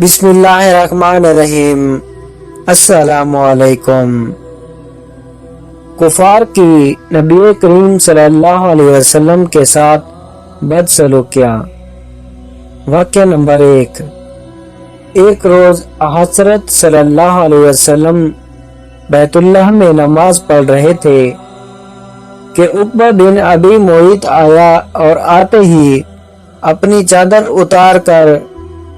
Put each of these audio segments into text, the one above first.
بسم اللہ الرحمن الرحیم۔ السلام علیکم۔ کفار کی نبی کریم صلی اللہ علیہ وسلم کے ساتھ بد سلوکیاں۔ واقعہ نمبر 1۔ ایک روز حضرت صلی اللہ علیہ وسلم بیت اللہ میں نماز پڑھ رہے تھے کہ عقبہ بن ابی معیط آیا اور آتے ہی اپنی چادر اتار کر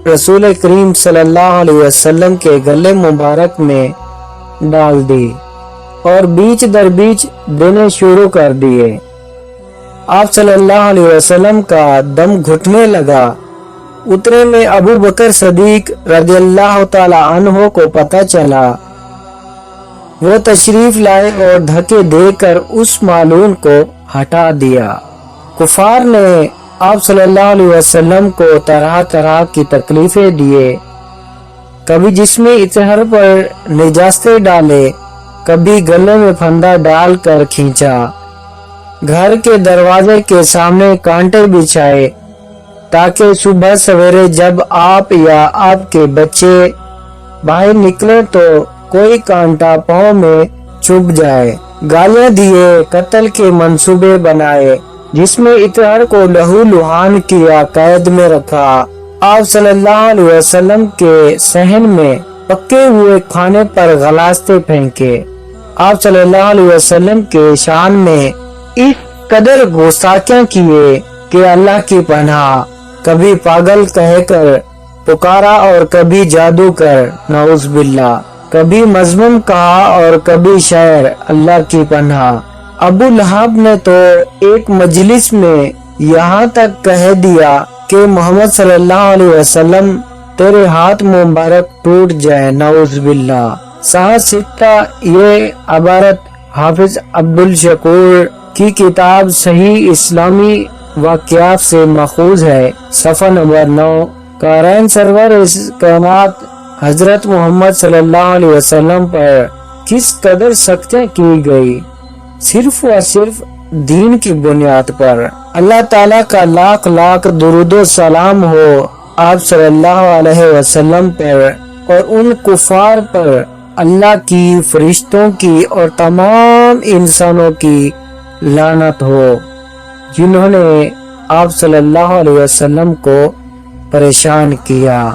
رسول کریم صلی اللہ علیہ وسلم کے گلے مبارک میں ڈال دی اور بیچ در بیچ دینے شروع کر دیے۔ آپ صلی اللہ علیہ وسلم کا دم گھٹنے لگا۔ اترے میں ابو بکر صدیق رضی اللہ تعالی عنہ کو پتہ چلا۔ وہ تشریف لائے اور دھکے دے کر اس معلوم کو ہٹا دیا۔ کفار نے آپ صلی اللہ علیہ وسلم کو طرح طرح کی تکلیفیں دیے، کبھی جسم اطہر پر نجاستیں ڈالے، کبھی گلے میں پھندا ڈال کر کھینچا، گھر کے دروازے کے سامنے کانٹے بچھائے تاکہ صبح سویرے جب آپ یا آپ کے بچے باہر نکلے تو کوئی کانٹا پاؤں میں چھپ جائے، گالیاں دیے، قتل کے منصوبے بنائے، جس میں اطہار کو لہو لہان کیا، قید میں رکھا، آپ صلی اللہ علیہ وسلم کے صحن میں پکے ہوئے کھانے پر غلاستے پھینکے، آپ صلی اللہ علیہ وسلم کے شان میں اس قدر گستاخیاں کیے کہ اللہ کی پناہ، کبھی پاگل کہہ کر پکارا اور کبھی جادو کر، نعوذ باللہ، کبھی مذموم کہا اور کبھی شاعر، اللہ کی پناہ۔ ابو لہب نے تو ایک مجلس میں یہاں تک کہہ دیا کہ محمد صلی اللہ علیہ وسلم تیرے ہاتھ مبارک ٹوٹ جائے، نعوذ باللہ۔ صحاح ستہ یہ عبارت حافظ عبدالشکور کی کتاب صحیح اسلامی واقعات سے ماخوذ ہے، صفحہ نمبر 9۔ کارین سرور کائنات حضرت محمد صلی اللہ علیہ وسلم پر کس قدر سختیاں کی گئی، صرف اور صرف دین کی بنیاد پر۔ اللہ تعالیٰ کا لاکھ لاکھ درود و سلام ہو آپ صلی اللہ علیہ وسلم پر اور ان کفار پر اللہ کی، فرشتوں کی اور تمام انسانوں کی لعنت ہو جنہوں نے آپ صلی اللہ علیہ وسلم کو پریشان کیا۔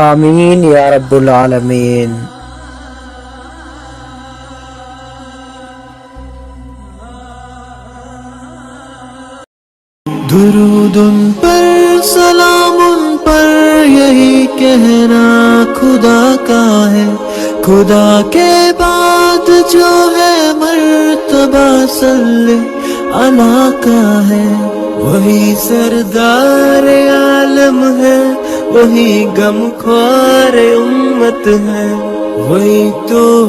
آمین یا رب العالمین۔ درود ان پر، سلام ان پر، یہی کہنا خدا کا ہے، خدا کے بعد جو ہے مرتبہ صلی اللہ کا ہے، وہی سردار عالم ہے، وہی غم خوار امت ہے، وہی تو